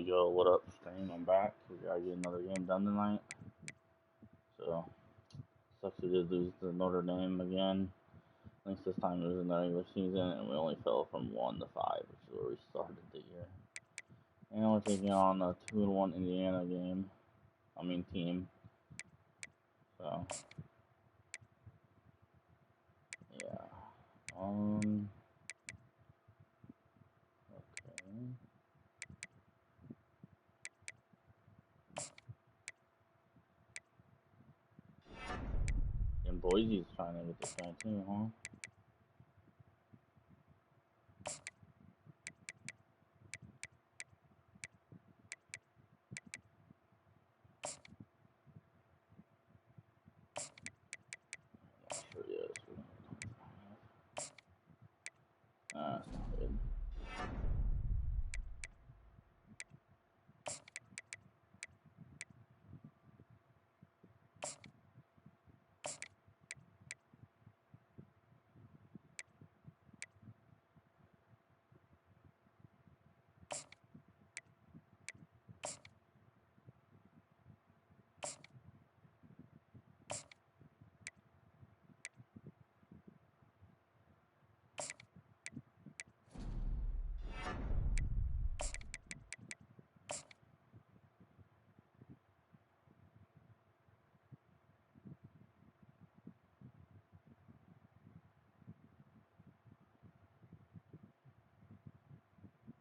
Yo, what up, stream? I'm back. We gotta get another game done tonight. So, sucks we just lose to Notre Dame again. At least this time it was in the regular season, and we only fell from 1 to 5, which is where we started the year. And we're taking on a 2-1 Indiana team. So, yeah. Okay. And Boise's trying to get this guy too, huh? Not sure he is. That's not good.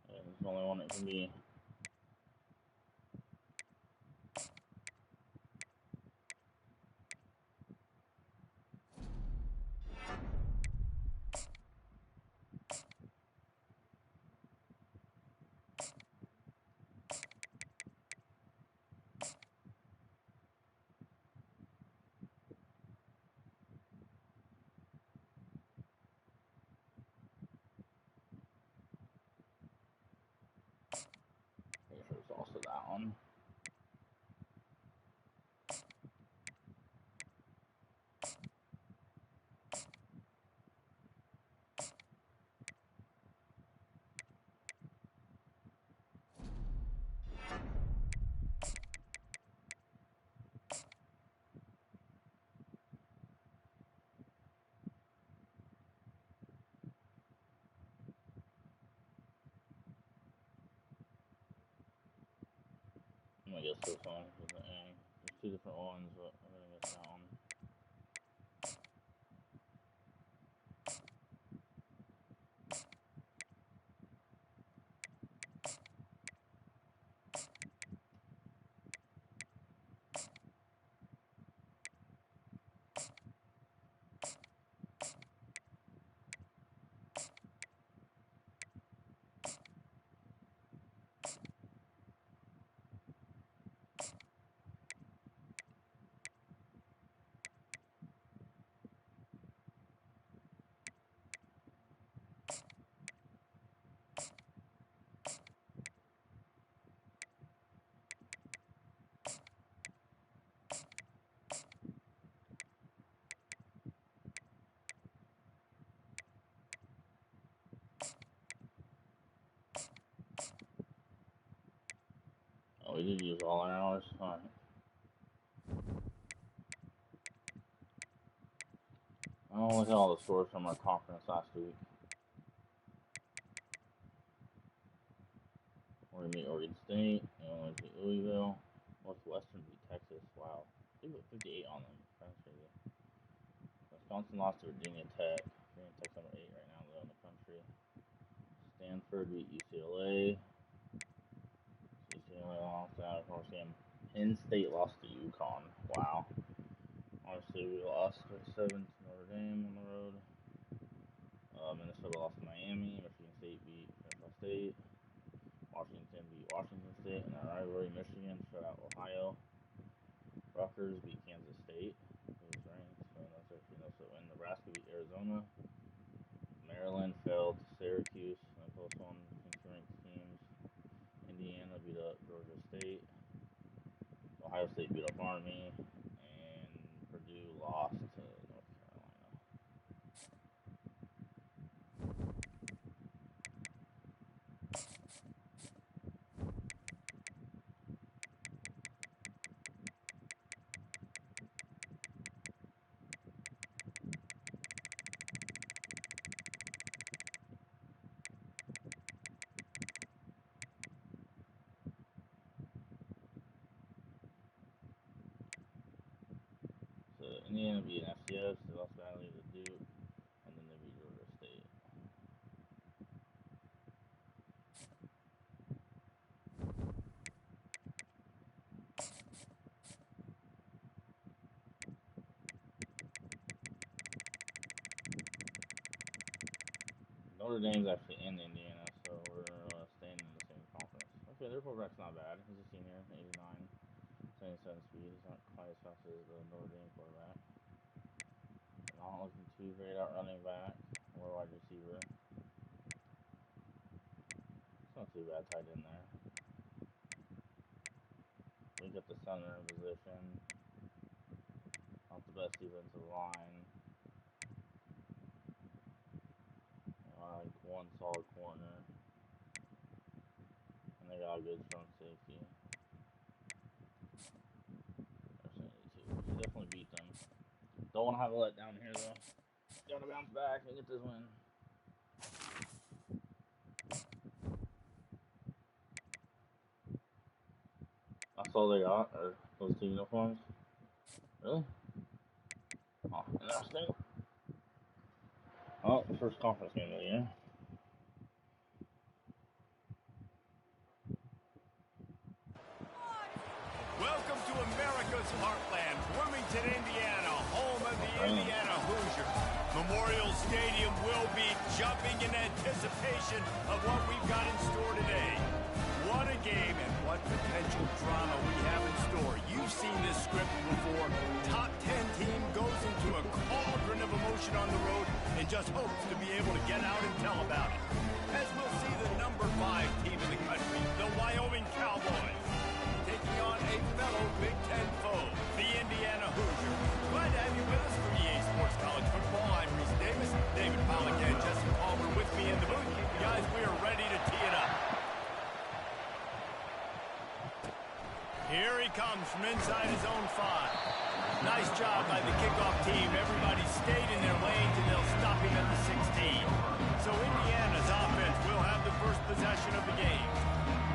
Yeah, it's the only one it can be. Pretty sure it's also that one. I'm gonna guess this one because there's two different ones, but I'm gonna guess that one. Oh, we did use all our hours. Alright. Oh, look at all the scores from our conference last week. We're gonna meet Oregon State, Illinois beat Louisville, Northwestern beat Texas. Wow, they put 58 on them. That's crazy. Wisconsin lost to Virginia Tech. Virginia Tech's number 8 right now, though, in the country. Stanford beat UCLA. UCLA lost out, of course. Penn State lost to UConn. Wow. Obviously, we lost 7 to Notre Dame on the road. Minnesota lost to Miami. Michigan State beat Fresno State. Washington beat Washington State in our rivalry. Michigan shut out Ohio. Rutgers beat Kansas State, who's ranked, so that's actually no win. Nebraska beat Arizona. Maryland fell to Syracuse in a close one between two ranked teams. Indiana beat up Georgia State. Ohio State beat up Army. And Purdue lost to North Carolina. Indiana beat FCS, they lost badly to Duke, and then they beat Georgia State. Notre Dame's actually in Indiana, so we're staying in the same conference. Okay, their quarterback's not bad. He's a senior, 89, 77 speed. He's not quite as fast as the Notre Dame quarterback. Not looking too great at running back or wide receiver. It's not too bad tight in there. We got the center in position. Not the best defensive line. Like one solid corner. And they got a good strong safety. They definitely beat them. Don't want to have a letdown here though. Gotta bounce back and get this win. That's all they got, are those two uniforms? Really? Oh, interesting. Oh, first conference game of the year. Welcome to America's heartland, Bloomington, Indiana, home of the Indiana Hoosiers. Memorial Stadium will be jumping in anticipation of what we've got in store today. What a game and what potential drama we have in store. You've seen this script before. Top 10 team goes into a cauldron of emotion on the road and just hopes to be able to get out and tell about it. As we'll see the number 5 team in the country, the Wyoming Cowboys, taking on a fellow Big Ten foe, the Indiana Hoosiers. Glad to have you with us for EA Sports College Football. I'm Reese Davis, David Pollack and Jesse Palmer with me in the booth. Guys, we are ready to tee it up. Here he comes from inside his own 5. Nice job by the kickoff team. Everybody stayed in their lanes and they'll stop him at the 16. So Indiana's offense will have the first possession of the game.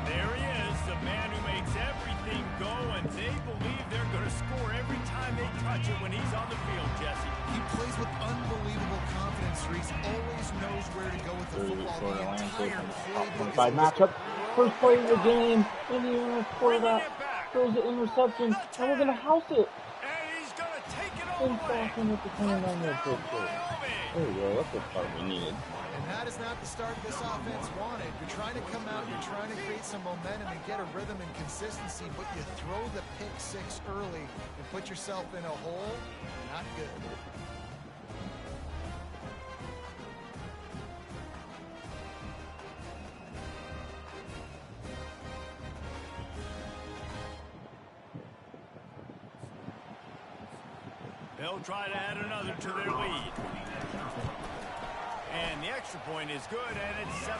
There he is, the man who makes everything go, and they believe they're going to score every time they touch it when he's on the field, Jesse. He plays with unbelievable confidence. Reese always knows where to go with the football. The entire playbook. Matchup. First play of the game. Indiana quarterback throws the interception, and we're going to house it. And he's going to take it all the way. With the 29-yard field goal. There you go. That's the part we needed. And that is not the start this offense wanted. You're trying to come out, you're trying to create some momentum and get a rhythm and consistency, but you throw the pick 6 early and put yourself in a hole. Not good. They'll try to add another to their lead. And the extra point is good, and it's 7-0.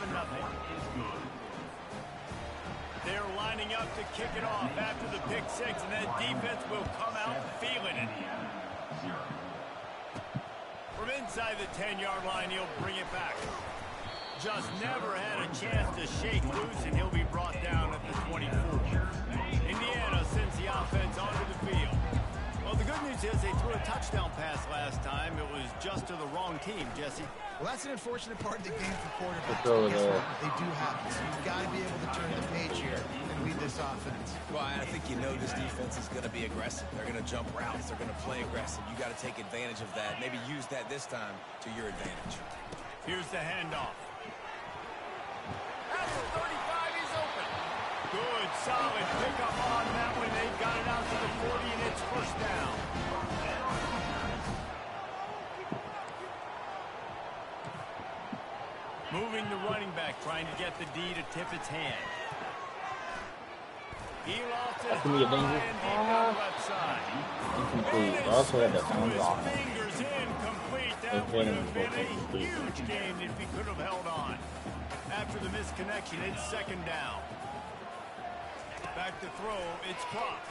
They're lining up to kick it off after the pick 6, and that defense will come out feeling it. From inside the 10-yard line, he'll bring it back. Just never had a chance to shake loose, and he'll be brought down at the 24. Indiana sends the offense onto the field. Well, the good news is they threw a touchdown pass last time. It was just to the wrong team, Jesse. Well, that's an unfortunate part of the game for quarterbacks. They do happen, so you've got to be able to turn the page here and lead this offense. Well, I think you know this defense is going to be aggressive. They're going to jump routes. They're going to play aggressive. You got to take advantage of that. Maybe use that this time to your advantage. Here's the handoff. At the 35, he's open. Good, solid pickup on that one. They've got it out to the 40, and it's first down. Moving the running back, trying to get the D to tip its hand. He lost it high and deep on the left side. Incomplete. Also had the hands on it. Fingers incomplete. That would have been a huge game if he could have held on. After the misconnection, it's second down. Back to throw, it's Klopp.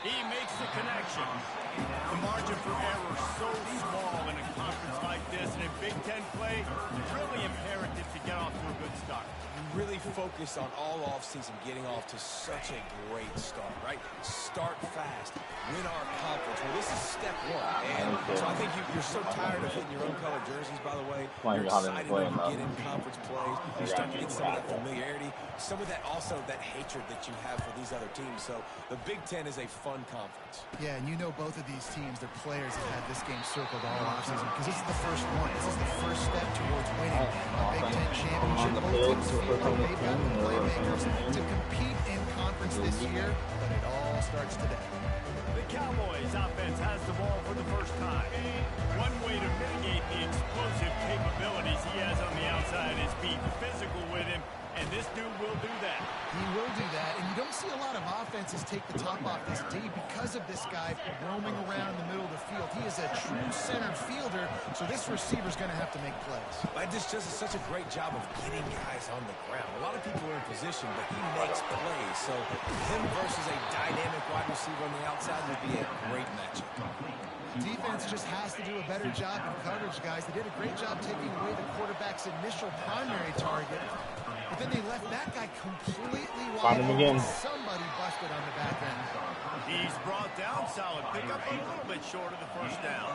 He makes the connection. The margin for error is so small in a conference like this, and in Big Ten play, really imperative to get off to a good start. Really focused on all offseason getting off to such a great start, right? Start fast, win our conference. Well, this is step one. And so I think you're so tired of hitting your own color jerseys, by the way. You're excited when you get in conference plays. You start to get some of that familiarity, some of that also that hatred that you have for these other teams. So the Big Ten is a fun conference. Yeah, and you know both of these teams, their players have had this game circled all offseason because this is the first one. This is the first step towards winning a Big Ten championship. Both teams feel like they've got the playmakers to compete in conference this year, but it all starts today. The Cowboys offense has the ball for the first time. One way to mitigate the explosive capabilities he has on the outside is be physical with him, and this dude will do that. He will do that, and you don't see a lot of offenses take the top off this D because of this guy roaming around in the middle of the field. He is a true center fielder, so this receiver's going to have to make plays. But this just is such a great job of getting guys on the ground. A lot of people are in position, but he makes plays. So him versus a dynamic wide receiver on the outside would be a great matchup. Defense just has to do a better job in coverage, guys. They did a great job taking away the quarterback's initial primary target, but then they left that guy completely wide open. Somebody busted on the back end. He's brought down, solid pickup, a little bit short of the first down.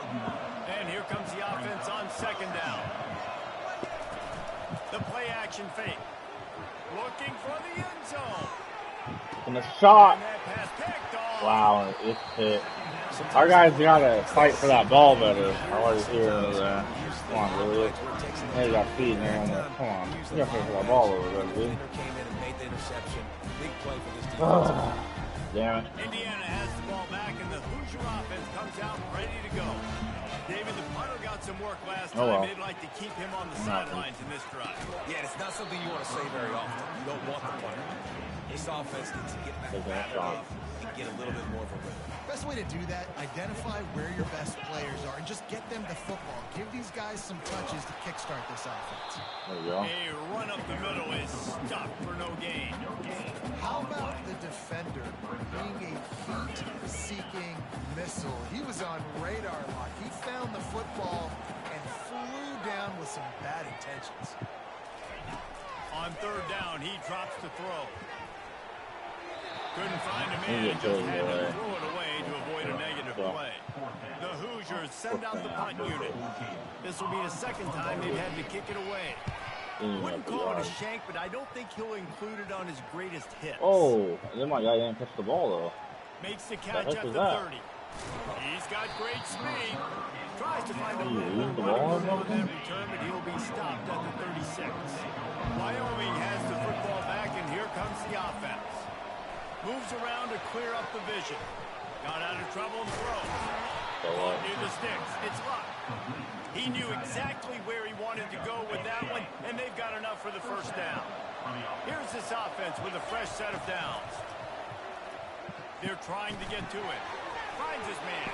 And here comes the offense on second down. The play action fake. Looking for the end zone. And the shot. And that pass picked off. Wow, it's hit. Our guys gotta fight for that ball better. I was here. Come on, really. They got feet in there. Come on. You gotta fight for that ball over there, dude. Damn it. Indiana has the ball back, and the Hoosier offense comes out ready to go. David, the punter got some work last time. Well. They'd like to keep him on the sidelines in this drive. Yeah, it's not something you want to say very often. You don't want the punter. This offense needs to get back batted off and get a little bit more of a rhythm. Best way to do that, identify where your best players are and just get them the football. Give these guys some touches to kickstart this offense. There you go. A run up the middle is stopped for no gain. How about the defender being a heat-seeking missile? He was on radar lock. He found the football and flew down with some bad intentions. On third down, he drops to throw. Couldn't find a man and just had to throw it away to avoid a negative play. The Hoosiers send out the punt unit. This will be the second time they've had to kick it away. Wouldn't call it a shank, but I don't think he'll include it on his greatest hits. Oh, and then my guy didn't catch the ball, though. Makes the catch at the 30. He's got great speed. Tries to find a little more on that return, but he'll be stopped at the 36. Wyoming has the football back, and here comes the offense. Moves around to clear up the vision. Got out of trouble and throws. Ball near the sticks. It's Luck. He knew exactly where he wanted to go with that one, and they've got enough for the first down. Here's this offense with a fresh set of downs. They're trying to get to it. Finds his man.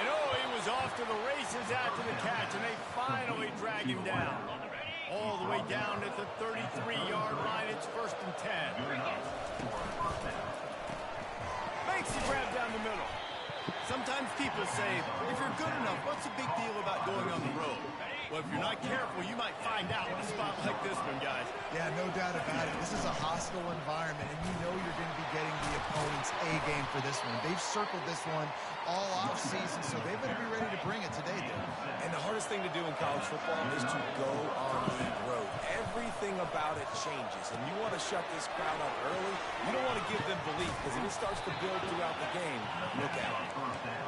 And he was off to the races after the catch, and they finally drag him down. All the way down at the 33-yard line. It's 1st and 10. Makes the grab down the middle. Sometimes people say, if you're good enough, what's the big deal about going on the road? Well, if you're not careful, you might find out in a spot like this one, guys. Yeah, no doubt about it. This is a hostile environment, and you know you're going to be getting the opponent's A-game for this one. They've circled this one all offseason, so they better be ready to bring it today, dude. And the hardest thing to do in college football is to go on the road. Everything about it changes, and you want to shut this crowd up early. You don't want to give them belief, because if it starts to build throughout the game, look out.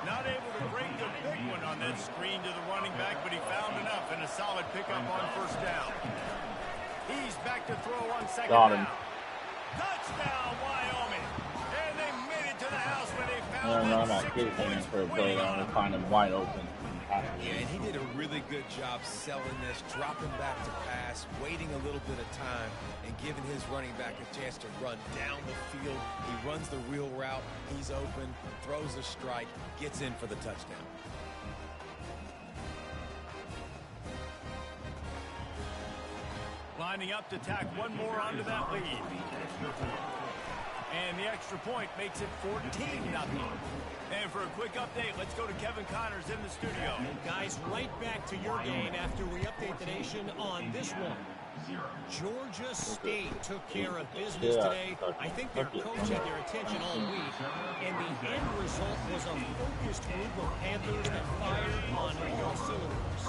Not able to break the big one on that screen to the running back, but he found enough and a solid pickup on first down. He's back to throw on second down. Touchdown, Wyoming. And they made it to the house when they found I'm not kidding for a play down and find him wide open. Yeah, and he did a really good job selling this, dropping back to pass, waiting a little bit of time, and giving his running back a chance to run down the field. He runs the wheel route. He's open, throws a strike, gets in for the touchdown. Lining up to tack one more onto that lead. And the extra point makes it 14-0. And for a quick update, let's go to Kevin Connors in the studio. Guys, right back to your game after we update the nation on this one. Georgia State took care of business today. I think their coach had their attention all week, and the end result was a focused group of Panthers that fired on all cylinders.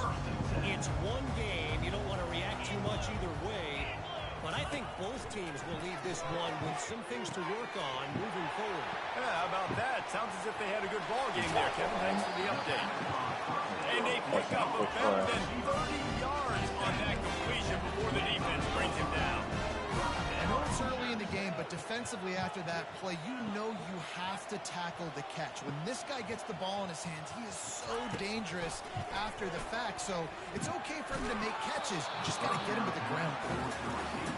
It's one game. You don't want to react too much either way, but I think both teams will leave this one with some things to work on moving forward. Yeah, how about that? Sounds as if they had a good ball game there, Kevin. Thanks for the update. And they pick up a better than 30 yards on that completion before the defense brings him down. I know it's early in the game, but defensively after that play, you know you have to tackle the catch. When this guy gets the ball in his hands, he is so dangerous after the fact. So it's okay for him to make catches. Just got to get him to the ground.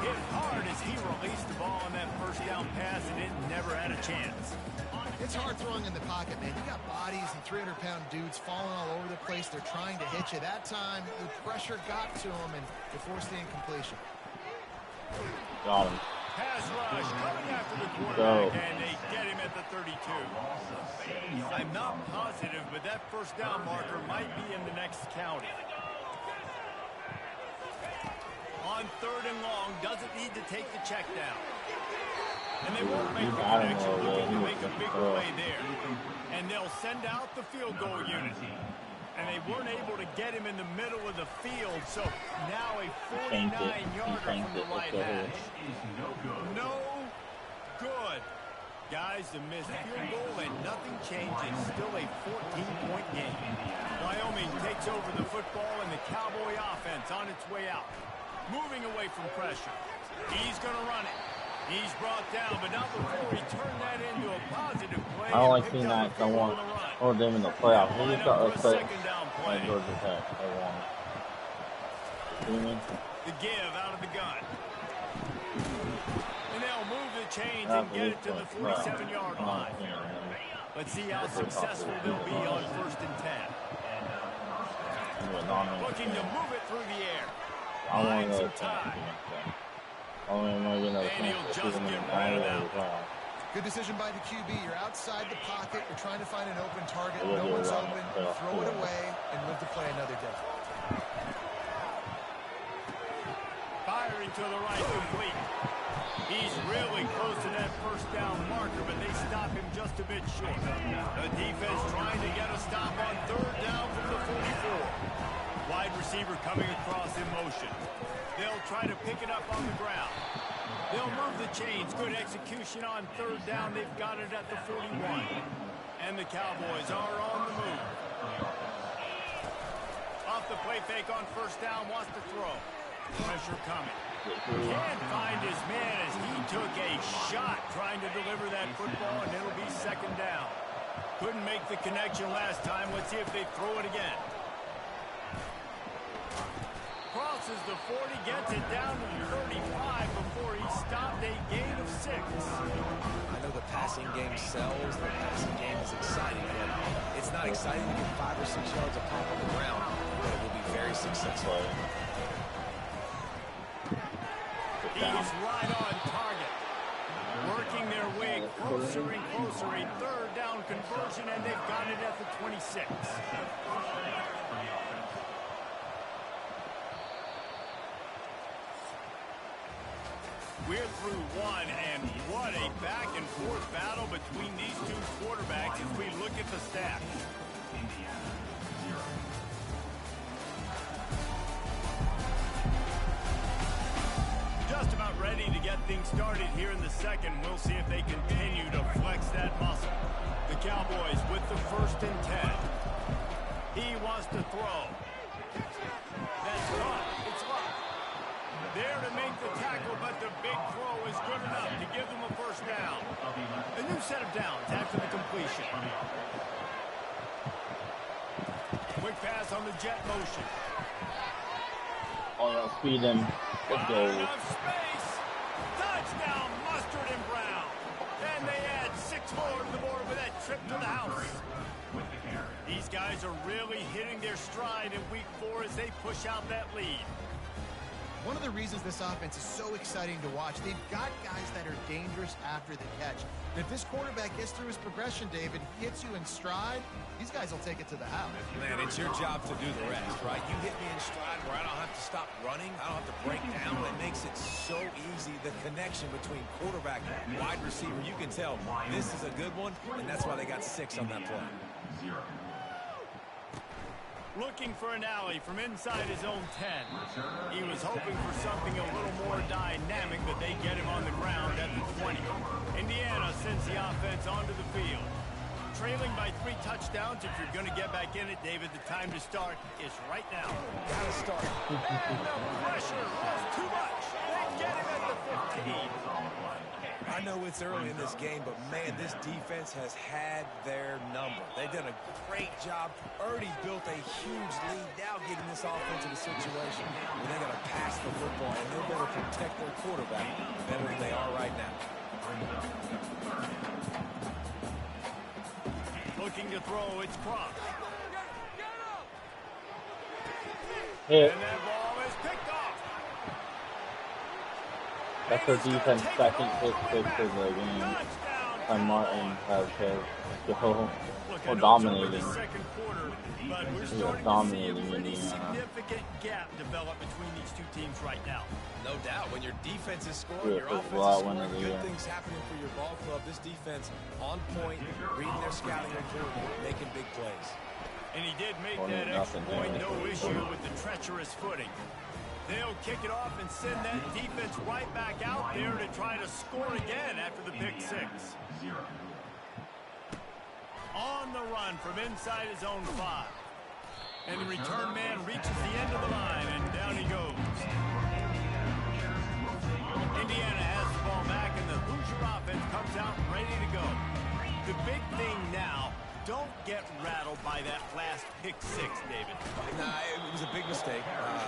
Hit hard as he released the ball on that first down pass, and it never had a chance. It's hard throwing in the pocket, man. You got bodies and 300-pound dudes falling all over the place. They're trying to hit you. That time, the pressure got to him, and they forced the incompletion. Got him. Pass rush coming after the quarterback, and they get him at the 32. I'm not positive, but that first down marker might be in the next county. On 3rd and long, doesn't need to take the check down. And they won't make the connection, looking to make a big play there. And they'll send out the field goal unit. And they weren't able to get him in the middle of the field, so now a 49-yarder from the right hash. No good. Guys, the missed field goal and nothing changes. Still a 14-point game. Wyoming takes over the football and the Cowboy offense on its way out. Moving away from pressure. He's going to run it. He's brought down, but not before he turned that into a positive play. I don't like seeing that. I want or them in the playoffs. We just got upset by Georgia Tech. They won. You know what I mean? The give out of the gun. And they'll move the chains and get it to the 47-yard line. Let's see how successful they'll be on 1st and 10. Looking to move it through the air. Find some time. And he'll just get rid of that. Good decision by the QB. You're outside the pocket. You're trying to find an open target. No one's open. Throw it away and live to play another day. Firing to the right, complete. He's really close to that first down marker, but they stop him just a bit short. The defense trying to get a stop on 3rd down from the 44. Wide receiver coming across in motion. They'll try to pick it up on the ground. They'll move the chains. Good execution on 3rd down. They've got it at the 41. And the Cowboys are on the move. Off the play fake on 1st down. Wants to throw. Pressure coming. Can't find his man as he took a shot trying to deliver that football, and it'll be 2nd down. Couldn't make the connection last time. Let's see if they throw it again. Crosses the 40, gets it down to the 35 before he stopped a gain of 6. I know the passing game sells, the passing game is exciting, but it's not exciting to get 5 or 6 yards of pop on the ground, but it will be very successful. He's right on target. Working their way closer and closer. A 3rd down conversion, and they've got it at the 26. We're through one, and what a back-and-forth battle between these two quarterbacks as we look at the stats. Just about ready to get things started here in the second. We'll see if they continue to flex that muscle. The Cowboys with the 1st and 10. He wants to throw. That's tough. It's luck. There to make the tackle, but the big throw is good enough to give them a 1st down. A new set of downs after the completion. Quick pass on the jet motion. Oh, yeah, speed him. Let's go. Enough space. Touchdown, Mustard and Brown. And they add 6 more to the board with that trip to the house. These guys are really hitting their stride in week 4 as they push out that lead. One of the reasons this offense is so exciting to watch, they've got guys that are dangerous after the catch. And if this quarterback gets through his progression, David, he hits you in stride, these guys will take it to the house. Man, it's your job to do the rest, right? You hit me in stride where I don't have to stop running. I don't have to break down. It makes it so easy. The connection between quarterback and wide receiver, you can tell this is a good one, and that's why they got 6 on that play. Looking for an alley from inside his own 10. He was hoping for something a little more dynamic, but they get him on the ground at the 20. Indiana sends the offense onto the field. Trailing by 3 touchdowns. If you're going to get back in it, David, the time to start is right now. Gotta start. And the pressure was too much. They get him at the 15. I know it's early in this game, but, man, this defense has had their number. They've done a great job. Already built a huge lead. Now getting this offense in a situation where they got to pass the football, and they better protect their quarterback better than they are right now. Looking to throw, it's Cross. Hit. And that ball is picked off. That's their defense second pick of the game. And Martin has his go. We're dominating. We are dominating Indiana. Significant gap developed between these two teams right now. No doubt. When your defense is scoring, your offense is scoring, good things happening for your ball club. This defense on point, reading their scouting report, making big plays. And he did make that extra point, no issue with the treacherous footing. They'll kick it off and send that defense right back out there to try to score again after the pick 6. On the run from inside his own 5. And the return man reaches the end of the line, and down he goes. Indiana has the ball back, and the Hoosier offense comes out ready to go. The big thing now, don't get rattled by that last pick 6, David. Nah, it was a big mistake.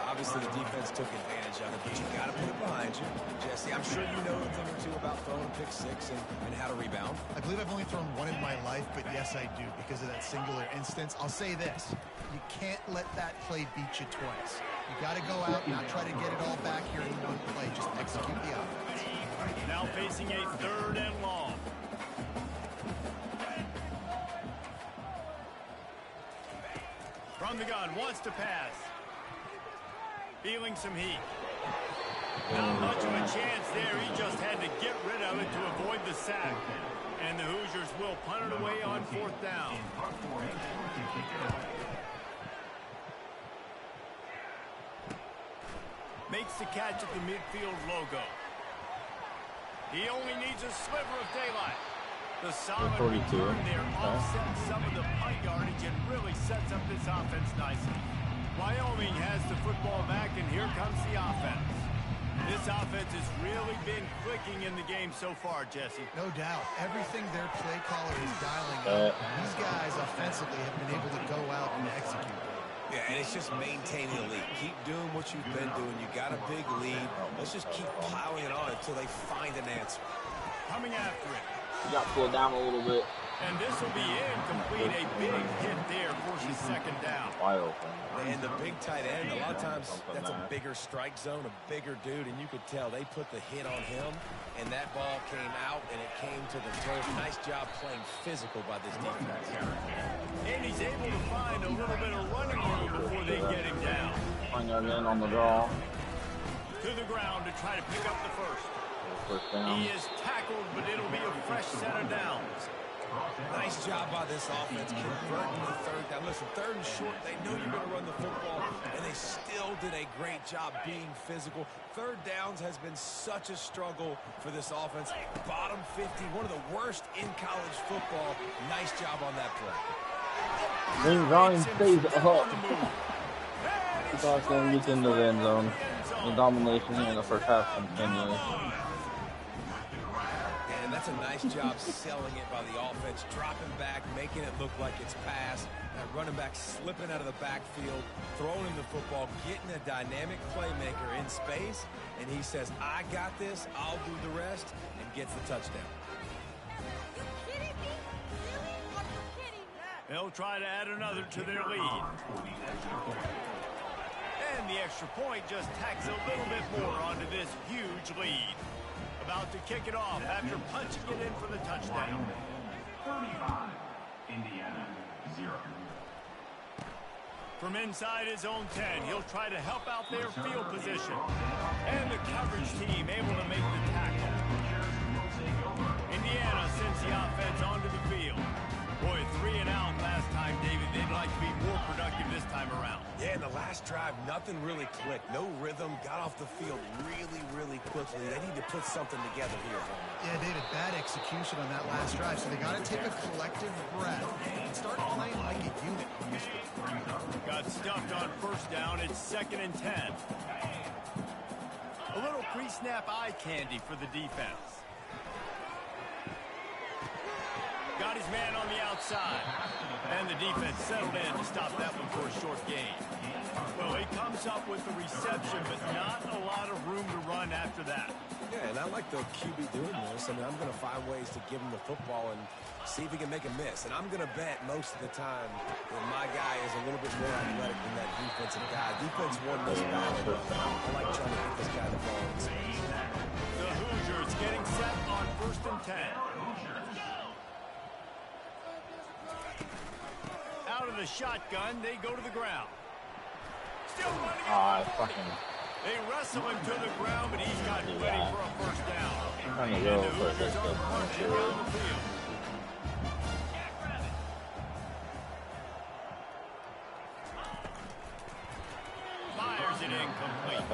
Obviously, the defense took advantage of it, but you got to put it behind you. Jesse, I'm sure you know a thing or two about throwing a pick 6 and how to rebound. I believe I've only thrown one in my life, but yes, I do, because of that singular instance. I'll say this. You can't let that play beat you twice. You got to go out, not try to get it all back here in one play. Just execute the offense. Now facing a 3rd and long. From the gun, wants to pass. Feeling some heat. Not much of a chance there. He just had to get rid of it to avoid the sack. And the Hoosiers will punt it away on 4th down. Makes the catch at the midfield logo. He only needs a sliver of daylight. The solid return there offsets some of the punt yardage and really sets up this offense nicely. Wyoming has the football back, and here comes the offense. This offense has really been clicking in the game so far, Jesse. No doubt. Everything their play caller is dialing up. These guys offensively have been able to go out and execute. Yeah, and it's just maintaining the lead. Keep doing what you've been doing. You got a big lead. Let's just keep piling it on until they find an answer. Coming after it. You got pulled down a little bit. And this will be incomplete. A big hit there forces 2nd down. Wide open. And the big tight end, a lot of times that's a bigger strike zone, a bigger dude, and you could tell they put the hit on him, and that ball came out, and it came to the turf. Nice job playing physical by this defense. And he's able to find a little bit of running room before they get him down. Find that in on the draw. To the ground to try to pick up the first. First down. He is tackled, but it'll be a fresh set of downs. Nice job by this offense, converting the 3rd down. Listen, 3rd and short, they know you're going to run the football, and they still did a great job being physical. 3rd downs has been such a struggle for this offense. Bottom 50, one of the worst in college football. Nice job on that play. Green Vine stays up. Boston gets into the end zone. The domination here in the first half continues. And that's a nice job selling it by the offense, dropping back, making it look like it's pass. That running back slipping out of the backfield, throwing the football, getting a dynamic playmaker in space, and he says, I got this, I'll do the rest, and gets the touchdown. They'll try to add another to their lead. And the extra point just tacks a little bit more onto this huge lead. About to kick it off after punching it in for the touchdown. 35, Indiana, 0. From inside his own 10, he'll try to help out their field position. And the coverage team able to make the tackle. Indiana sends the offense onto the field. Boy, 3 and out last time, David. They'd like to be more productive this time around. Yeah, in the last drive, nothing really clicked. No rhythm. Got off the field really, really quickly. They need to put something together here. Yeah, they had a bad execution on that last drive, so they got to take a collective breath and start playing like a unit on this one. Got stuffed on first down. It's 2nd and 10. A little pre-snap eye candy for the defense. Got his man on the outside. And the defense settled in to stop that one for a short gain. Well, he comes up with the reception, but not a lot of room to run after that. Yeah, and I like the QB doing this. I mean, I'm going to find ways to give him the football and see if he can make a miss. And I'm going to bet most of the time that my guy is a little bit more athletic than that defensive guy. Defense won this battle, but I like trying to get this guy the ball in space. The Hoosiers getting set on 1st and 10. Out of the shotgun, they go to the ground. Still running out. They wrestle him to the ground, but he's got ready for a first down. And the Hoosiers are marching down the field. Fires it incomplete.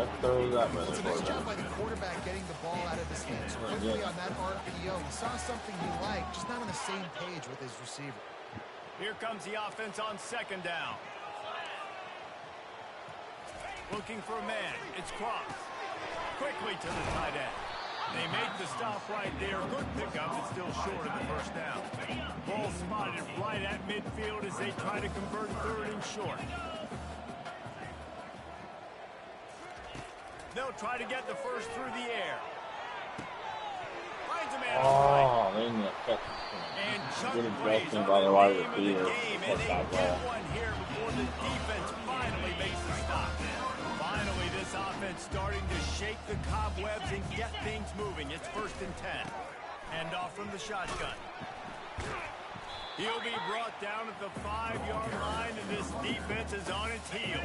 It's a nice job by the quarterback getting the ball out of his hands quickly on that RPO. He saw something he liked, just not on the same page with his receiver. Here comes the offense on 2nd down. Looking for a man. It's Cross. Quickly to the tight end. They make the stop right there. Good pickup, but still short of the first down. Ball spotted right at midfield as they try to convert 3rd and short. They'll try to get the first through the air. Finds a man on the right. And Chuck Bray's on the name of the game, and they get one here before the defense finally makes the stop. Finally, this offense starting to shake the cobwebs and get things moving. It's 1st and 10. Hand off from the shotgun. He'll be brought down at the 5-yard line, and this defense is on its heels.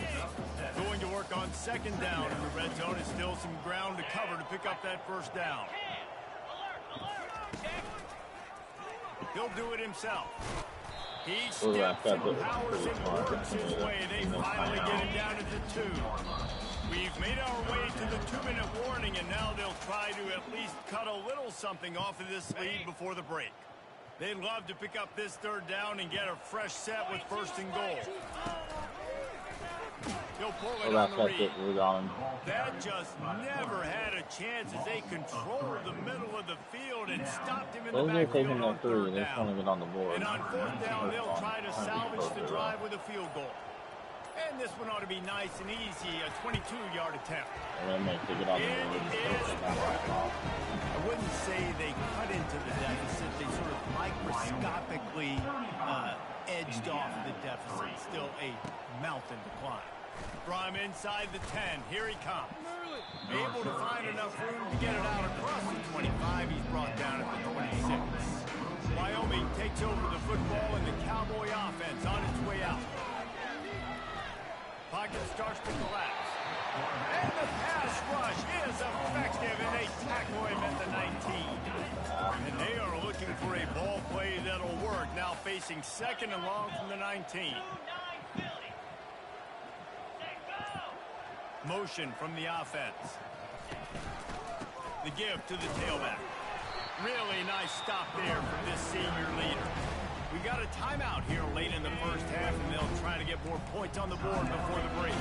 Going to work on 2nd down in the red zone. Is still some ground to cover to pick up that first down. He'll do it himself. He steps and powers and works his way. They finally get him down at the 2. We've made our way to the 2-minute warning, and now they'll try to at least cut a little something off of this lead before the break. They'd love to pick up this 3rd down and get a fresh set with 1st and goal. He'll pull it on the read. That just never had a chance as they controlled the middle of the field and stopped him in the backfield on 3rd down. And on 4th down, they'll try to salvage the drive with a field goal. And this one ought to be nice and easy, a 22-yard attempt. I wouldn't say they cut into the deficit. They sort of microscopically edged off the deficit. Still a mountain to climb. From inside the 10, here he comes. Able to find enough room to get it out across the 25. He's brought down at the 26. Wyoming takes over the football and the Cowboy offense on its way out. Pocket starts to collapse. And the pass rush is effective, and they tackle him at the 19. And they are looking for a ball play that'll work. Now facing 2nd and long from the 19. Motion from the offense. The give to the tailback. Really nice stop there from this senior leader. We got a timeout here late in the first half, and they'll try to get more points on the board before the break.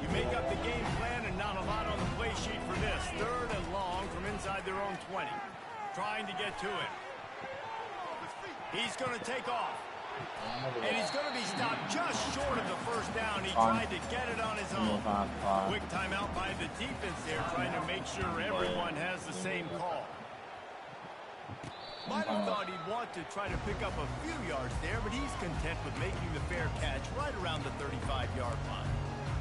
You make up the game plan and not a lot on the play sheet for this. 3rd and long from inside their own 20. Trying to get to it. He's going to take off. And he's going to be stopped just short of the first down. He tried to get it on his own. Quick timeout by the defense there, trying to make sure everyone has the same call. Might have thought he'd want to try to pick up a few yards there, but he's content with making the fair catch right around the 35-yard line.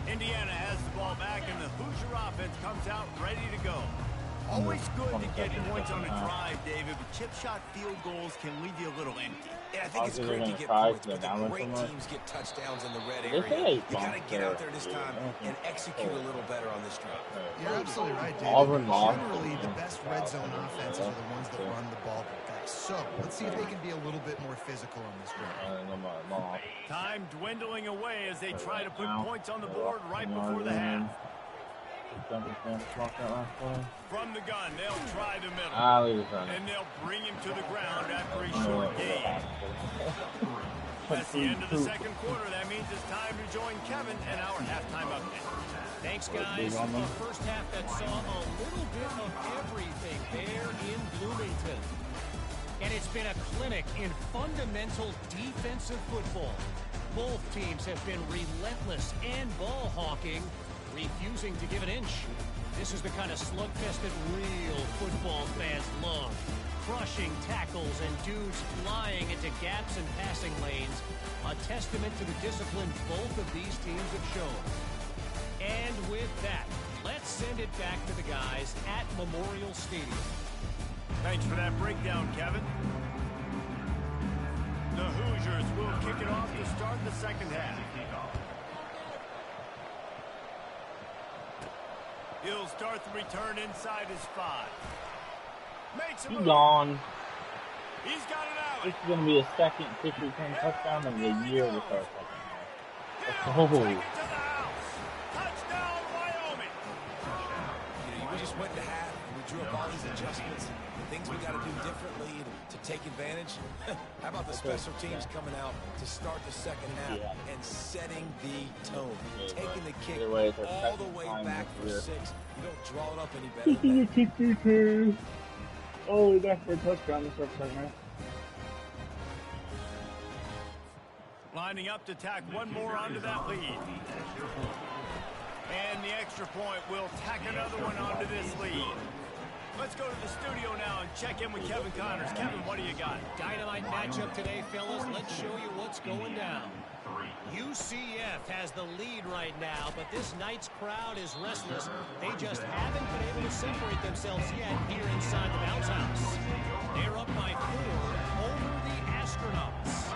Indiana has the ball back, and the Hoosier offense comes out ready to go. Always good to get points on a drive, David, but chip shot field goals can leave you a little empty. Yeah, I think it's great to get points, but the great teams get touchdowns in the red area. You got to get out there this time and execute a little better on this drive. You're absolutely right, David. Generally, the best red zone offenses are the ones that run the ball best. So, let's see if they can be a little bit more physical on this drive. Time dwindling away as they try to put points on the board right before the half. From the gun, they'll try the middle. And they'll bring him to the ground after a short gain. That's the end of the second quarter. That means it's time to join Kevin and our halftime update. Thanks, guys. A first half that saw a little bit of everything there in Bloomington. And it's been a clinic in fundamental defensive football. Both teams have been relentless and ball hawking, refusing to give an inch. This is the kind of slugfest that real football fans love. Crushing tackles and dudes flying into gaps and passing lanes. A testament to the discipline both of these teams have shown. And with that, let's send it back to the guys at Memorial Stadium. Thanks for that breakdown, Kevin. The Hoosiers will kick it off to start the second half. He'll start the return inside his 5. Makes a move. Gone. He's got it out. This is going to be a second kick return touchdown of the year to start second half. Oh. Take it to the house. Touchdown, Wyoming. We just went to half and we drew up all these adjustments. Things we got to do differently to take advantage. How about the special teams coming out to start the second half and setting the tone, taking the kick all the way back for 6. You don't draw it up any better than that. Kick return. Oh, that's for a touchdown to start second half. Lining up to tack one more onto that lead. And the extra point will tack another one onto this lead. Let's go to the studio now and check in with Kevin Connors. Kevin, what do you got? Dynamite matchup today, fellas. Let's show you what's going down. UCF has the lead right now, but this night's crowd is restless. They just haven't been able to separate themselves yet here inside the bounce house. They're up by 4 over the Astronauts.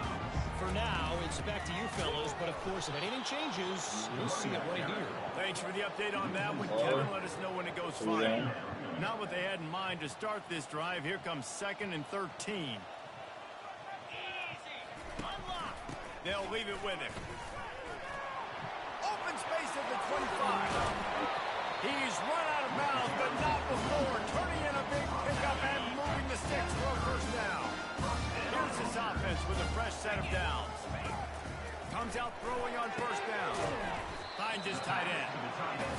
For now, it's back to you fellas, but of course, if anything changes, you'll see it right here. Thanks for the update on that one, Kevin. Let us know when it goes fine. Not what they had in mind to start this drive. Here comes 2nd and 13. They'll leave it with him. Open space at the 25. He's run out of bounds, but not before. Turning in a big pickup and moving the sticks for a first down. Here's his offense with a fresh set of downs. Comes out throwing on first down. Finds his tight end.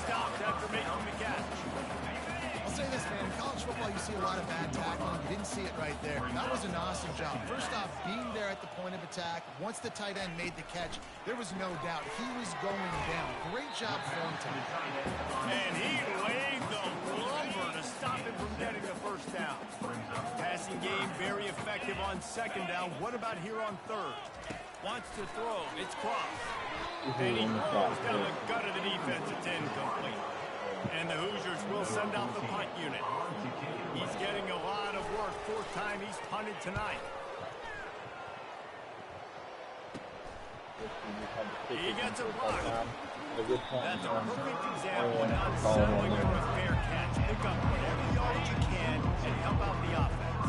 Stops after making the catch. I'll say this, man. In college football, you see a lot of bad tackling. You didn't see it right there. That was an awesome job. First off, being there at the point of attack. Once the tight end made the catch, there was no doubt he was going down. Great job throwing to him. And he laid the lumber to stop him from getting the first down. Passing game very effective on second down. What about here on third? Wants to throw. It's Cross. And he throws down the gut of the defense. It's incomplete. And the Hoosiers will send out the punt unit. He's getting a lot of work. 4th time he's punted tonight. He gets a block. That's a perfect example of not settling for a fair catch. Pick up whatever yard you can and help out the offense.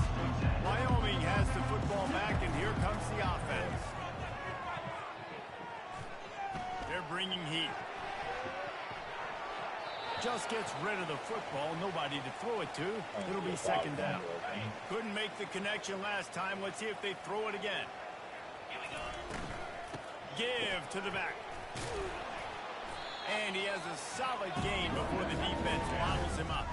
Wyoming has the football back, and here comes the offense. They're bringing heat. Just gets rid of the football. Nobody to throw it to. It'll be second down. Couldn't make the connection last time. Let's see if they throw it again. Give to the back. And he has a solid gain before the defense bottles him up.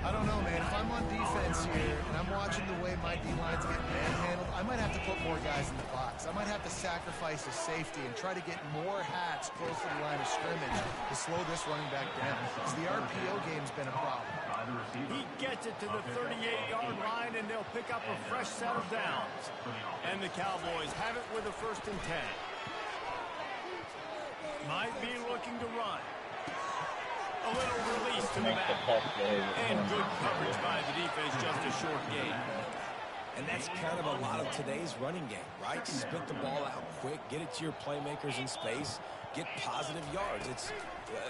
I don't know, man. If I'm on defense here and I'm watching the way my D-line's getting manhandled, I might have to put more guys in the box. I might have to sacrifice a safety and try to get more hats close to the line of scrimmage to slow this running back down. Because the RPO game's been a problem. He gets it to the 38-yard line, and they'll pick up a fresh set of downs. And the Cowboys have it with a 1st and 10. Might be looking to run. A little release to the back. And good coverage by the defense, just a short gain. And that's kind of a lot of today's running game, right? Spit the ball out quick, get it to your playmakers in space, get positive yards. It's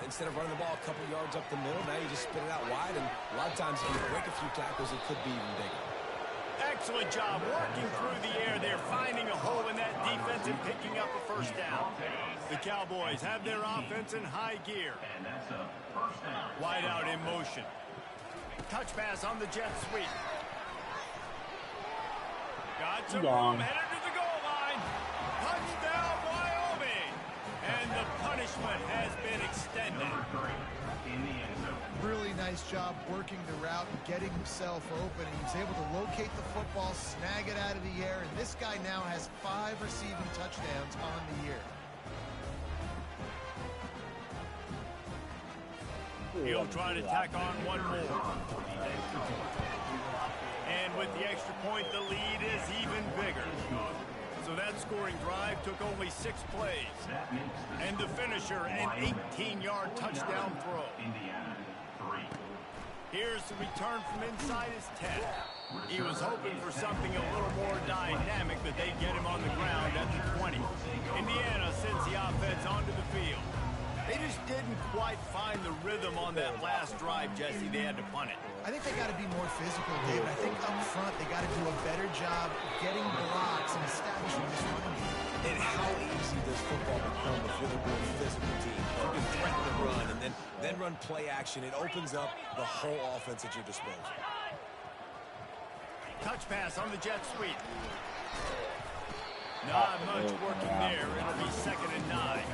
instead of running the ball a couple yards up the middle, now you just spit it out wide, and a lot of times if you break a few tackles, it could be even bigger. Excellent job working through the air there, finding a hole in that defense and picking up a first down. The Cowboys have their offense in high gear. Wide out in motion. Touch pass on the jet sweep. Got some room, headed to the goal line. Touchdown, Wyoming. And the punishment has been extended. Really nice job working the route and getting himself open. He was able to locate the football, snag it out of the air, and this guy now has 5 receiving touchdowns on the year. He'll try to tack on one more. And with the extra point, the lead is even bigger. So that scoring drive took only 6 plays. And the finisher, an 18-yard touchdown throw. Here's the return from inside his 10. He was hoping for something a little more dynamic, but they get him on the ground at the 20. Indiana sends the offense onto the field. They just didn't quite find the rhythm on that last drive, Jesse. They had to punt it. I think they got to be more physical, David. I think up front they got to do a better job getting blocks and establishing this running game. And how easy does football become if you're the more physical team? You can threaten the run and then run play action. It opens up the whole offense at your disposal. Touch pass on the jet sweep. Not much working there. It'll be 2nd and 9.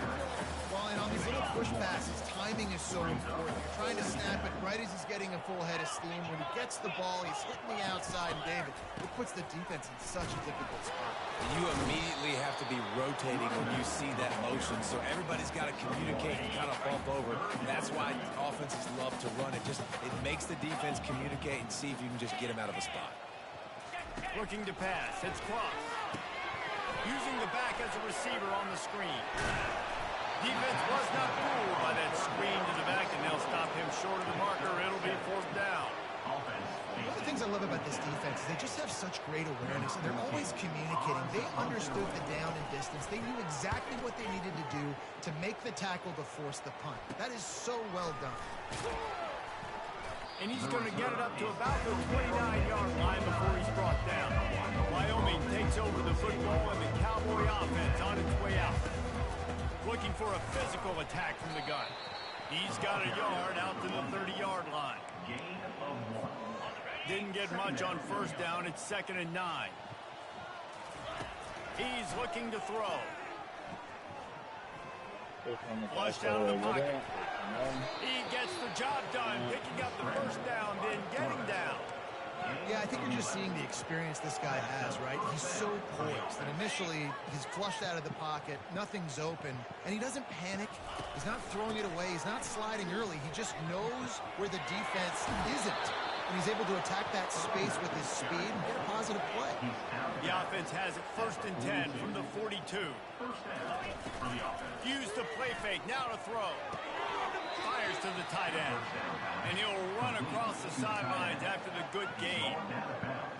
Well, and on these little push passes, timing is so important. You're trying to snap it right as he's getting a full head of steam. When he gets the ball, he's hitting the outside, and David, it puts the defense in such a difficult spot. You immediately have to be rotating when you see that motion, so everybody's got to communicate and kind of bump over. That's why offenses love to run it. It makes the defense communicate and see if you can just get him out of a spot. Looking to pass. It's Cross. Using the back as a receiver on the screen. Defense was not fooled by that screen to the back, and they'll stop him short of the marker. It'll be 4th down. One of the things I love about this defense is they just have such great awareness, and they're always communicating. They understood the down and distance. They knew exactly what they needed to do to make the tackle to force the punt. That is so well done. And he's going to get it up to about the 29-yard line before he's brought down. Wyoming takes over the football, and the Cowboy offense on its way out. Looking for a physical attack from the gun. He's got a yard out to the 30-yard line. Didn't get much on 1st down. It's 2nd and 9. He's looking to throw. Flushed out of the pocket. He gets the job done, picking up the 1st down, then getting down. Yeah, I think you're just seeing the experience this guy has, right? He's so poised that initially he's flushed out of the pocket, nothing's open, and he doesn't panic. He's not throwing it away. He's not sliding early. He just knows where the defense isn't, and he's able to attack that space with his speed and get a positive play. The offense has it 1st and 10 from the 42. Use the play fake, now to throw. Fires to the tight end. And he'll run across the sidelines after the good gain.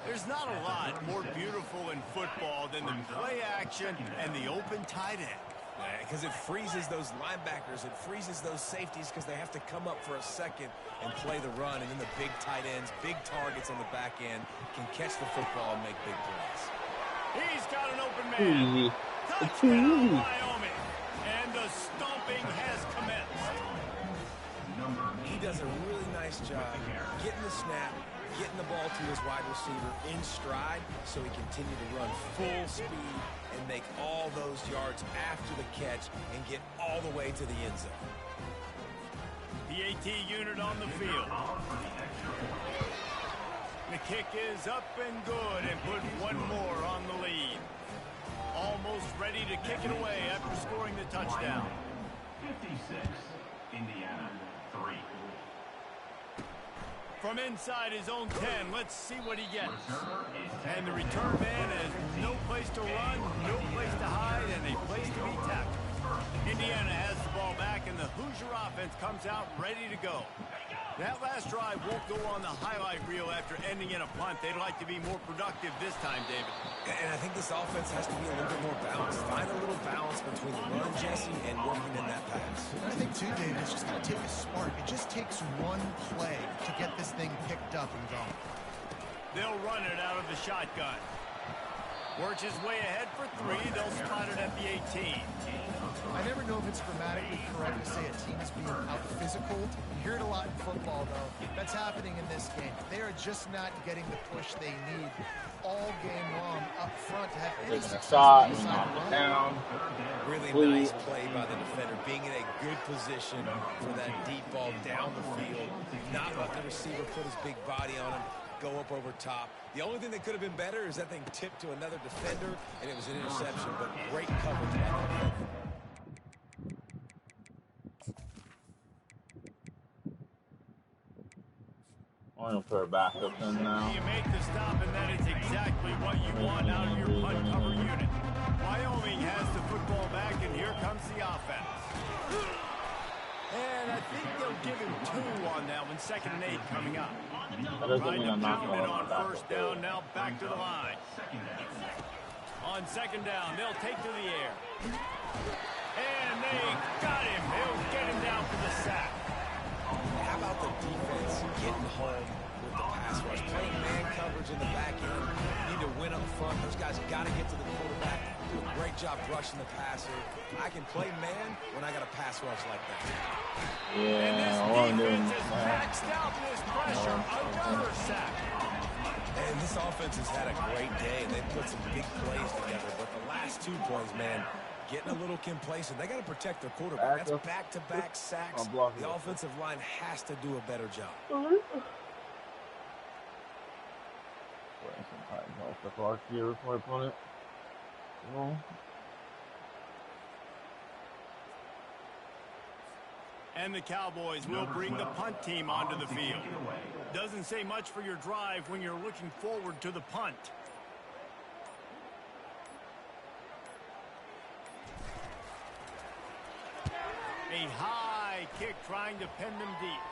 There's not a lot more beautiful in football than the play action and the open tight end. Because it freezes those linebackers, it freezes those safeties because they have to come up for a second and play the run, and then the big tight ends, big targets on the back end can catch the football and make big plays. He's got an open man. Touchdown, Wyoming. And the stomping has commenced. He does a really nice job getting the snap, getting the ball to his wide receiver in stride so he continue to run full speed and make all those yards after the catch and get all the way to the end zone. The AT unit on the field. The kick is up and good and put one more on the lead. Almost ready to kick it away after scoring the touchdown. 56, Indiana 3. From inside his own 10, let's see what he gets. And the return man has no place to run, no place to hide, and a place to be tackled. Indiana has the ball back, and the Hoosier offense comes out ready to go. That last drive won't go on the highlight reel after ending in a punt. They'd like to be more productive this time, David. And I think this offense has to be a little bit more balanced. Find a little balance between the run, Jesse, and working in that pass. I think, too, David, it's just going to take a spark. It just takes one play to get this thing picked up and going. They'll run it out of the shotgun. Works his way ahead for 3. They'll spot it at the 18. I never know if it's grammatically correct to say a team is being out-physical. You hear it a lot in football, though. That's happening in this game. They are just not getting the push they need all game long up front to have any success. Down. Really nice play by the defender, being in a good position for that deep ball down the field. Not let the receiver put his big body on him, go up over top. The only thing that could have been better is that thing tipped to another defender, and it was an interception, but great coverage by the defender. I'm going to put her back up in now. You make the stop, and that is exactly what you want out of your punt cover unit. Wyoming has the football back, and here comes the offense. And I think they'll give him 2 on that one. 2nd and 8 coming up. That doesn't mean I'm not going on to first down, now back to the line. On 2nd down, they'll take to the air. And they got him. They'll get him down for the sack. How about the defense getting home with the pass rush? Playing man coverage in the back end. Need to win up front. Those guys got to get to the quarterback. Do a great job rushing the passer. I can play man when I got a pass rush like that. Yeah, all I'm doing is maxed out this pressure. Another sack. And this offense has had a great day, and they've put some big plays together. But the last 2 plays, man, getting a little complacent. They got to protect their quarterback. That's back-to-back sacks. The offensive line has to do a better job. Off the clock here before I punt it. No. And the Cowboys will bring the punt team onto the field. Doesn't say much for your drive when you're looking forward to the punt. A high kick trying to pin them deep.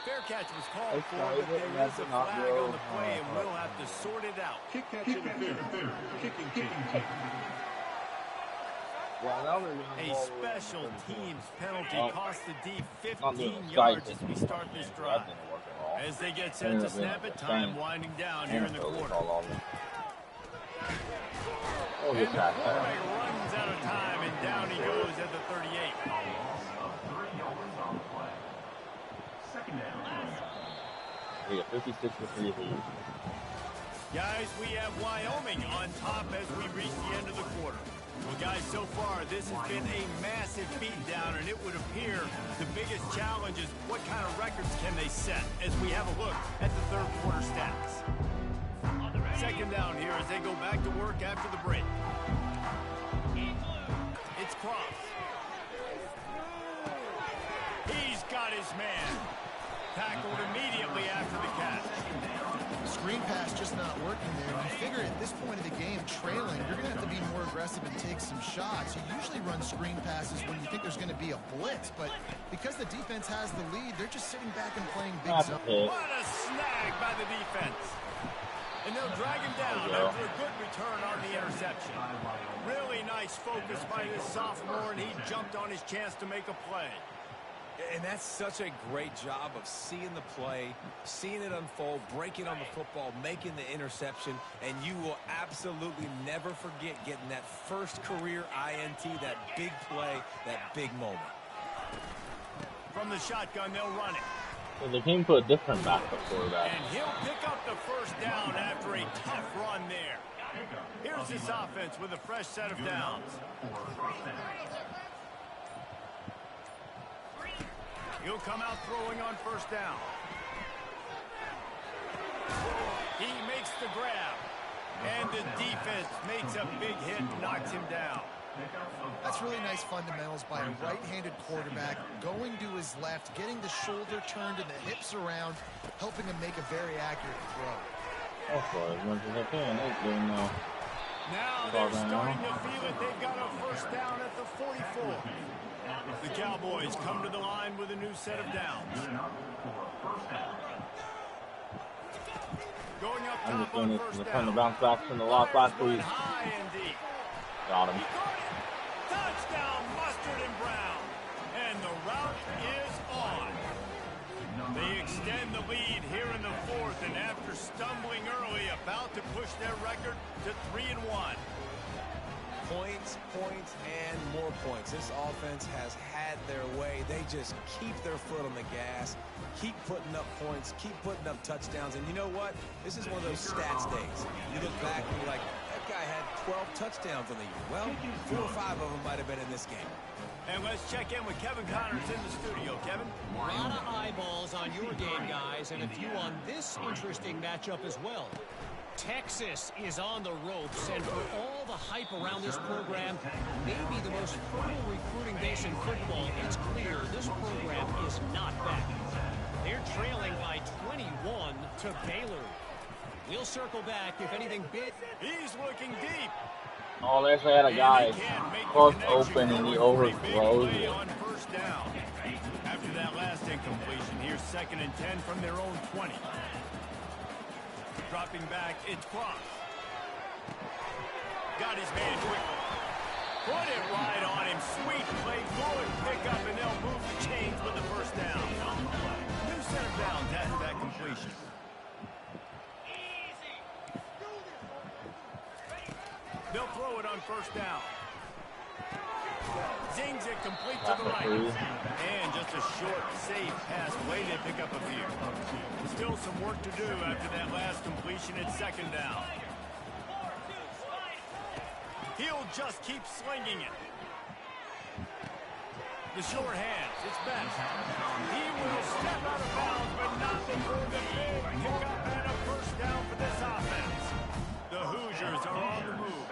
Fair catch was called for, but there is a flag on the play, and we'll have to sort it out. Kick catch interference. Kicking team. A special teams penalty cost the D 15 yards as we start this drive. As they get set to snap it, time winding down here in the quarter. And the quarterback runs out of time, and down he goes at the 38. We got 56 to 3 lead. Guys, we have Wyoming on top as we reach the end of the quarter. Well, guys, so far, this has been a massive beatdown, and it would appear the biggest challenge is what kind of records can they set as we have a look at the third quarter stats. 2nd down here as they go back to work after the break. It's Cross. He's got his man. Tackled immediately after the catch. Screen pass just not working there. You figure at this point of the game, trailing, you're going to have to be more aggressive and take some shots. You usually run screen passes when you think there's going to be a blitz, but because the defense has the lead, they're just sitting back and playing big zone. What a snag by the defense. And they'll drag him down after a good return on the interception. Really nice focus by this sophomore, and he jumped on his chance to make a play. And that's such a great job of seeing the play, seeing it unfold, breaking on the football, making the interception, and you will absolutely never forget getting that first career INT, that big play, that big moment. From the shotgun, they'll run it. So they came to a different backup quarterback. And he'll pick up the first down after a tough run there. Here's this offense with a fresh set of downs. He'll come out throwing on first down. He makes the grab. And the defense makes a big hit and knocks him down. That's really nice fundamentals by a right-handed quarterback, going to his left, getting the shoulder turned and the hips around, helping him make a very accurate throw. Also, as much as I can, they're doing now. Now they're starting to feel it. They've got a first down at the 44. The Cowboys come to the line with a new set of downs. Going up I'm just top doing on this first to down. trying to bounce back from the loss last week. High and deep. Got him. He caught it. Touchdown, Mustard and Brown. And the route is on. They extend the lead here in the fourth, and after stumbling early, about to push their record to 3-1. Points, points, and more points. This offense has had their way. They just keep their foot on the gas, keep putting up points, keep putting up touchdowns. And you know what? This is one of those stats days. You look back and you're like, that guy had 12 touchdowns on the year. Well, 4 or 5 of them might have been in this game. And let's check in with Kevin Connors in the studio. Kevin? A lot of eyeballs on your game, guys, and a few on this interesting matchup as well. Texas is on the ropes, and for all the hype around this program, maybe the most fertile recruiting base in football, it's clear this program is not back. They're trailing by 21 to Baylor. We'll circle back if anything big. He's looking deep. Oh, they actually had a guy close open and he overthrows it. On first down. After that last incompletion, here's 2nd and 10 from their own 20. Dropping back, it's Cross. Got his man quickly. Put it right on him. Sweet play, good pickup, and they'll move the chains with the first down. New set of downs after that completion. They'll throw it on first down. Zings it complete to the right. And just a short, safe pass. Way to pick up a few. Still some work to do after that last completion at 2nd down. He'll just keep slinging it. The short hands, it's best. He will step out of bounds, but not before the big pickup and a first down for this offense. The Hoosiers are on the move.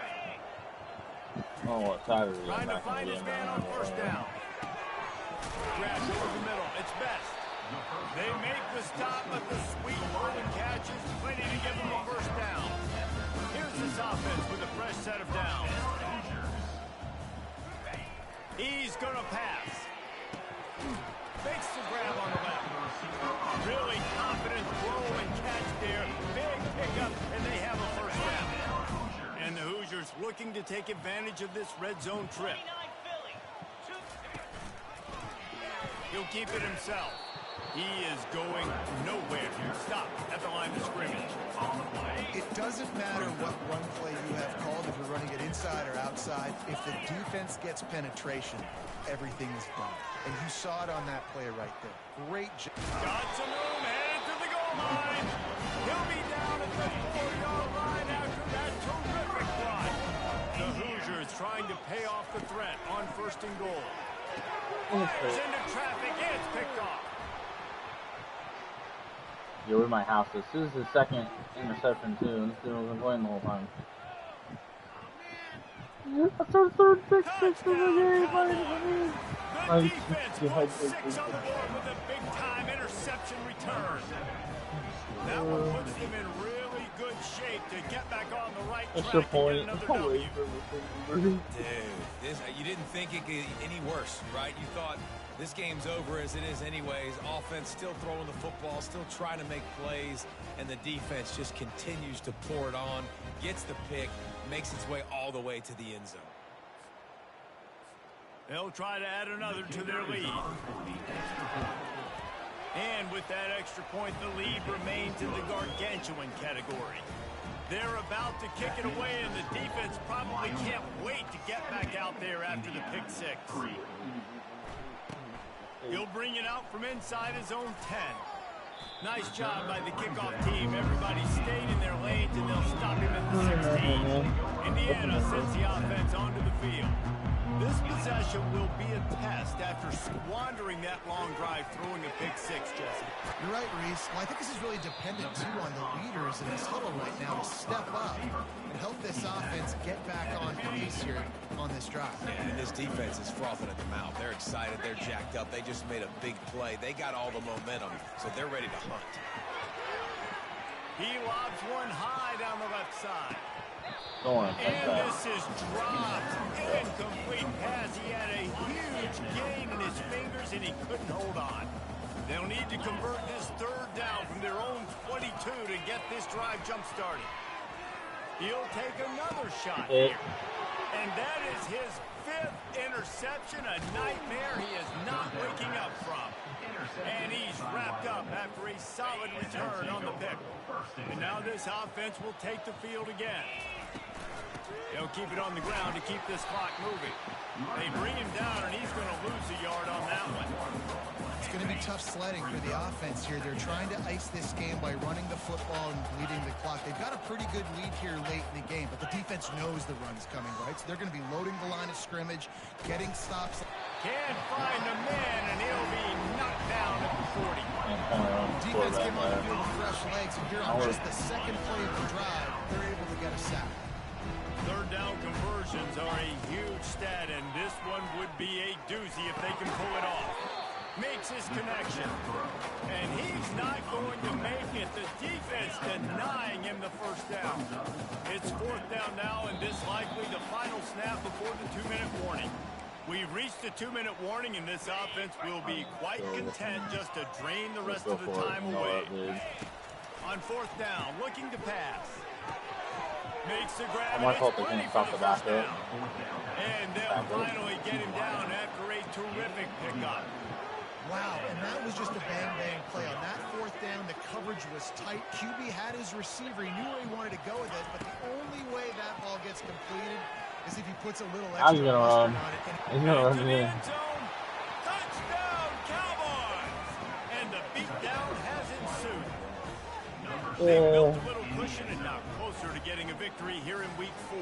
Oh, what side are Trying to find his man on first down. Crash over the middle. It's best. They make the stop, but the sweet golden catch is plenty to give them a first down. Here's this offense with a fresh set of downs. He's going to pass. Fakes the grab on the left. Really confident throw and catch there. Big pickup, and they have a first down. And the Hoosiers looking to take advantage of this red zone trip. He'll keep it himself. He is going nowhere. Stop at the line of scrimmage. It doesn't matter what run play you have called, if you're running it inside or outside. If the defense gets penetration, everything is done. And you saw it on that play right there. Great job. Got some room, headed to the goal line. He'll be down at the 4-yard line after that terrific run. The Hoosiers trying to pay off the threat on 1st and goal. Fires into traffic, it's picked off. You're in my house. This is his 2nd interception too, and this dude wasn't playing the whole time. That's our 3rd pick of the game. The defense puts 6 on the board with a big-time interception return. That one puts them in really good shape to get back on the right track. What's your point? Dude, you didn't think it could get any worse, right? You thought this game's over as it is anyways. Offense still throwing the football, still trying to make plays, and the defense just continues to pour it on, gets the pick, makes its way all the way to the end zone. They'll try to add another to their lead. And with that extra point, the lead remains in the gargantuan category. They're about to kick it away, and the defense probably can't wait to get back out there after the pick 6. He'll bring it out from inside his own 10. Nice job by the kickoff team. Everybody stayed in their lanes, and they'll stop him at the 16. Indiana sends the offense onto the field. This possession will be a test after squandering that long drive throwing a pick 6, Jesse. You're right, Reese. Well, I think this is really dependent, too, on the leaders in this huddle right now to step up and help this offense get back on pace here on this drive. Yeah, and this defense is frothing at the mouth. They're excited. They're jacked up. They just made a big play. They got all the momentum, so they're ready to hunt. He lobs one high down the left side. And this is dropped. Incomplete pass. He had a huge gain in his fingers, and he couldn't hold on. They'll need to convert this third down from their own 22 to get this drive jump-started. He'll take another shot here. And that is his 5th interception, a nightmare he is not waking up from. And he's wrapped up after a solid return on the pick. And now this offense will take the field again. They'll keep it on the ground to keep this clock moving. They bring him down, and he's going to lose a yard on that one. It's going to be tough sledding for the offense here. They're trying to ice this game by running the football and bleeding the clock. They've got a pretty good lead here late in the game, but the defense knows the run's coming, right? So they're going to be loading the line of scrimmage, getting stops. Can't find a man, and he'll be knocked down at the 40. Defense came on the field with fresh legs, and here on just the second play of the drive, they're able to get a sack. Third down conversions are a huge stat, and this one would be a doozy if they can pull it off. Makes his connection, and he's not going to make it. The defense denying him the first down. It's 4th down now, and this likely the final snap before the 2-minute warning. We've reached the 2-minute warning, and this offense will be quite content just to drain the rest of the time away. On 4th down, looking to pass. Makes the grab, and it's plenty for the first down. And they'll finally get him down after a terrific pickup. Wow, and that was just a bang-bang play. On that 4th down, the coverage was tight. QB had his receiver. He knew where he wanted to go with it, but the only way that ball gets completed is if he puts a little extra mustard on it. He's gonna run me. Touchdown, Cowboys! And the beatdown has ensued. They built a little cushion and now closer to getting a victory here in Week 4.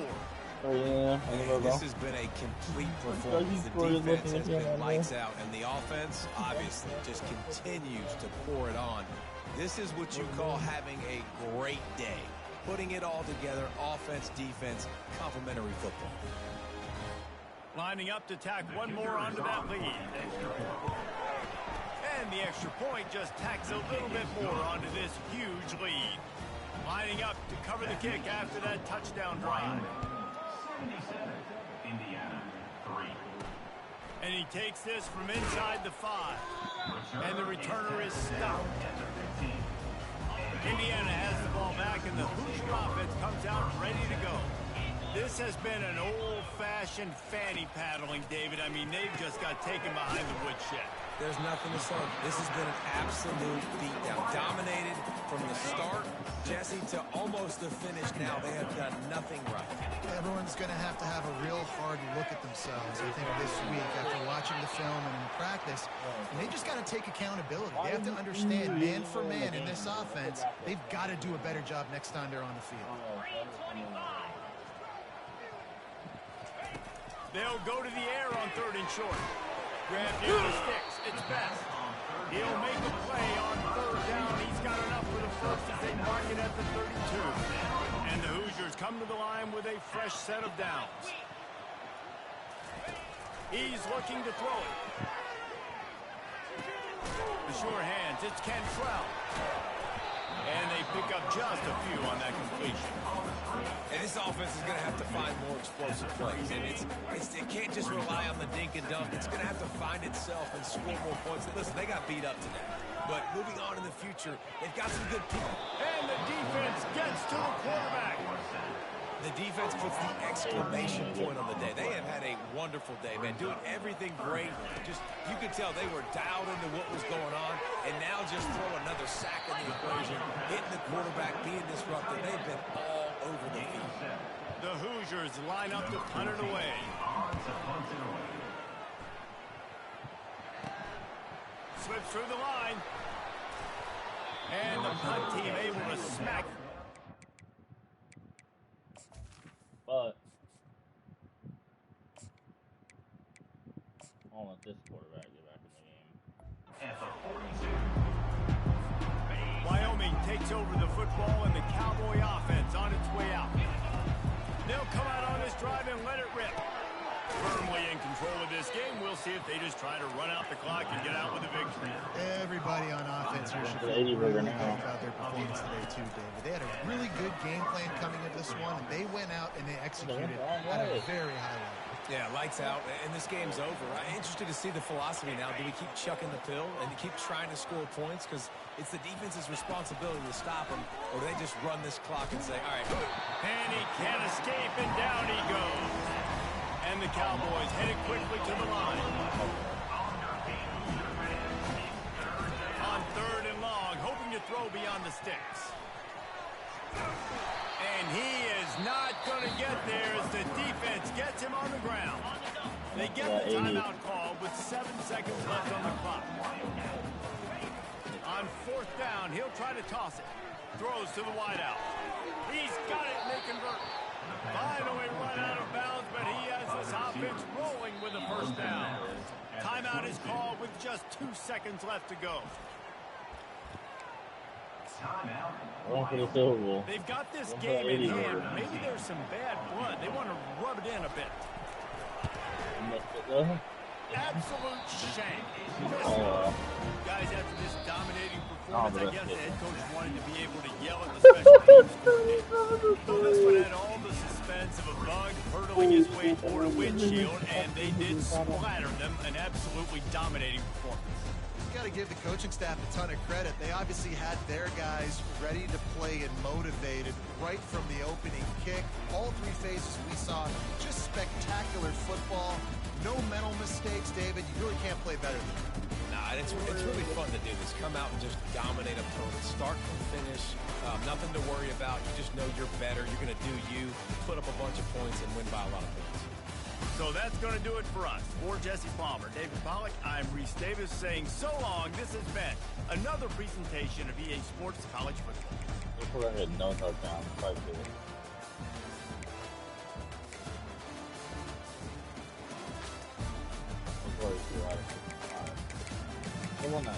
Oh, yeah. This has been a complete performance. The defense has been lights out, and the offense obviously just continues to pour it on. This is what you call having a great day. Putting it all together, offense, defense, complementary football. Lining up to tack one more onto that lead. And the extra point just tacks a little bit more onto this huge lead. Lining up to cover the kick after that touchdown drive. Indiana, 3. And he takes this from inside the 5. And the returner is stopped. Indiana has the ball back, and the Hoosier offense comes out ready to go. This has been an old-fashioned fanny paddling, David. I mean, they've just got taken behind the woodshed. There's nothing to say. This has been an absolute beatdown. Dominated from the start, Jesse, to almost the finish now. They have done nothing right. Everyone's going to have a real hard look at themselves, I think, this week after watching the film and in practice. And they just got to take accountability. They have to understand, man for man in this offense, they've got to do a better job next time they're on the field. They'll go to the air on 3rd and short. Grab near the sticks. It's best. He'll make a play on 3rd down. He's got enough for the first as they mark it at the 32. And the Hoosiers come to the line with a fresh set of downs. He's looking to throw it. The sure hands. It's Cantrell. And they pick up just a few on that completion. And this offense is going to have to find more explosive plays. And it can't just rely on the dink and dunk. It's going to have to find itself and score more points. Listen, they got beat up today. But moving on in the future, they've got some good people. And the defense gets to the quarterback. The defense puts the exclamation point on the day. They have had a wonderful day, man. Doing everything great. Just, you could tell they were dialed into what was going on. And now just throw another sack in the equation. Hitting the quarterback, being disrupted. They've been all over the field. The Hoosiers line up to punt it away. Slips through the line. And the punt team able to smack. But I'll let this quarterback get back in the game. Wyoming takes over the football, and the Cowboy offense on its way out. They'll come out on this drive and let it rip. Firmly in control. control of this game. We'll see if they just try to run out the clock and get out with a victory. Everybody on offense here should feel really good about their performance today too, David. They had a really good game plan coming into this one, and they went out and they executed at a very high level. Yeah, lights out, and this game's over. I'm interested to see the philosophy now. Do we keep chucking the pill and keep trying to score points? Because it's the defense's responsibility to stop them, or do they just run this clock and say, all right. And he can't escape, and down he goes. And the Cowboys headed quickly to the line. On 3rd and long, hoping to throw beyond the sticks. And he is not going to get there as the defense gets him on the ground. They get the timeout call with 7 seconds left on the clock. On 4th down, he'll try to toss it. Throws to the wideout. He's got it, and they convert. Finally run out of bounds, but he has this offense rolling with a 1st down. Timeout is called with just 2 seconds left to go. They've got this game in hand. Maybe there's some bad blood. They want to rub it in a bit. Absolute shame. Guys, after this dominating performance, I guess the head coach wanted to be able to yell at the special teams coordinator. So this one had all the suspense of a bug hurtling his way toward a windshield, and they did splatter them. An absolutely dominating performance. Got to give the coaching staff a ton of credit. They obviously had their guys ready to play and motivated right from the opening kick. All 3 phases we saw just spectacular football. No mental mistakes, David. You really can't play better than that. Nah, it's really fun to do this. Come out and just dominate opponents, start from finish. Nothing to worry about. You just know you're better. You're going to do you, put up a bunch of points, and win by a lot of points. So that's going to do it for us. For Jesse Palmer, David Pollack, I'm Reese Davis saying so long. This has been another presentation of EA Sports College Football. We'll put ahead, no touchdown, 5-2. Come on now,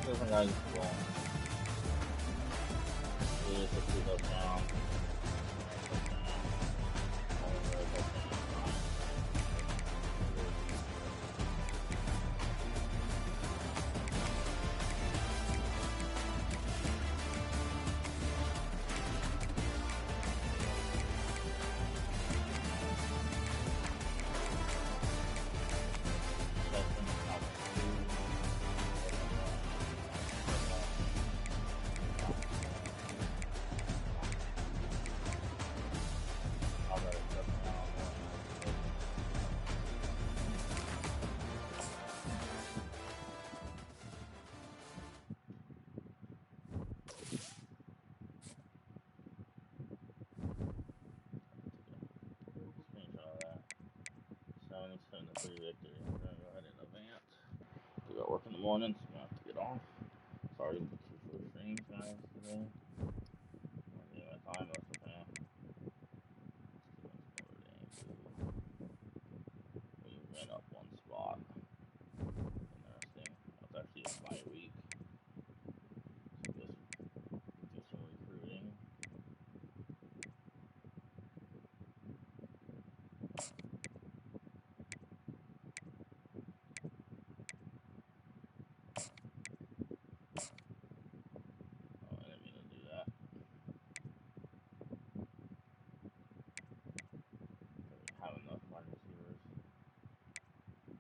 different guys go. It's a 2 touchdown. Victory. I'm gonna go ahead and advance. We got work in the morning, so I'm gonna have to get off. Sorry for the 2 short streams, guys, today. I'm gonna my time, that's okay. We ran up 1 spot. Interesting. That's actually a bye week. So do some recruiting.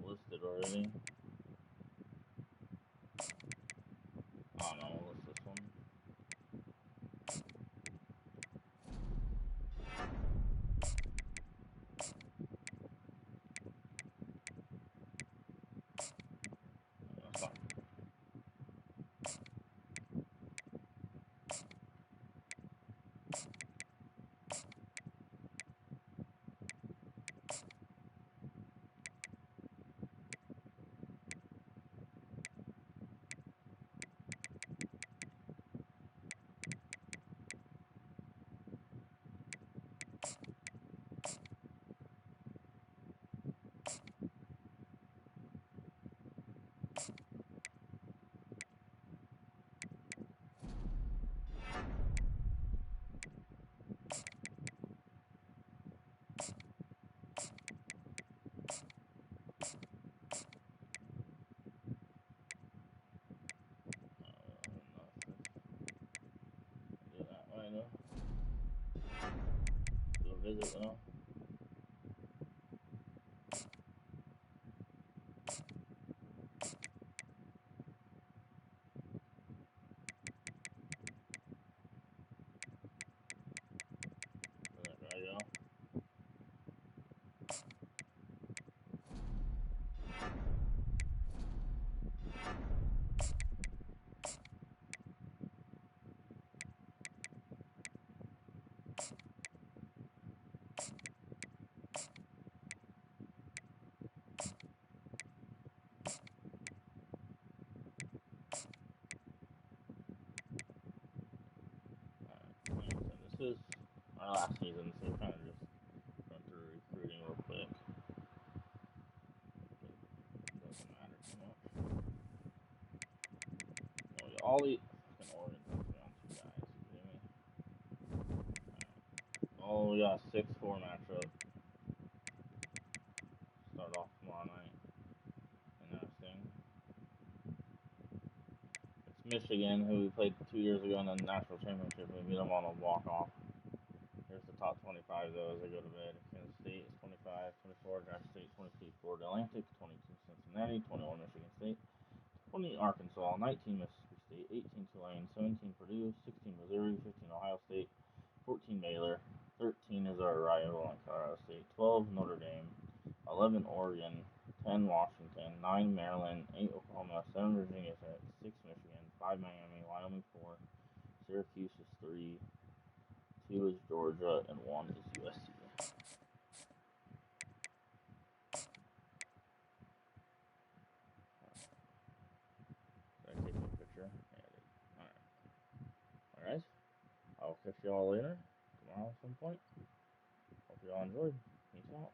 Listed already. Oh no, we'll list this one. Do a visit though. There you go. This is our last season, so we're kind of just going through recruiting real quick. It doesn't matter too much. All the fucking Oregon stuff on two guys. You kidding me? Right. Oh, we got a 6-4 matchup. Start off tomorrow night. Interesting. It's Michigan, who we played 2 years ago in the national championship. We beat them on a walk-off. Here's the top 25, though, as they go to bed. Kansas State is 25, 24, Jackson State 23, Florida Atlantic 22, Cincinnati 21, Michigan State 20, Arkansas 19, Mississippi State 18, Tulane 17, Purdue 16, Missouri 15, Ohio State 14, Baylor 13 is our rival in Colorado State 12, Notre Dame 11, Oregon 10, Washington 9, Maryland 8, Oklahoma 7, Virginia 6, Michigan 5, Miami, Wyoming 4, Syracuse is 3, 2 is Georgia, and 1 is USC. Did I take a picture? Yeah, I did. Alright. Alright. I'll catch y'all later. Tomorrow at some point. Hope y'all enjoyed. Peace out.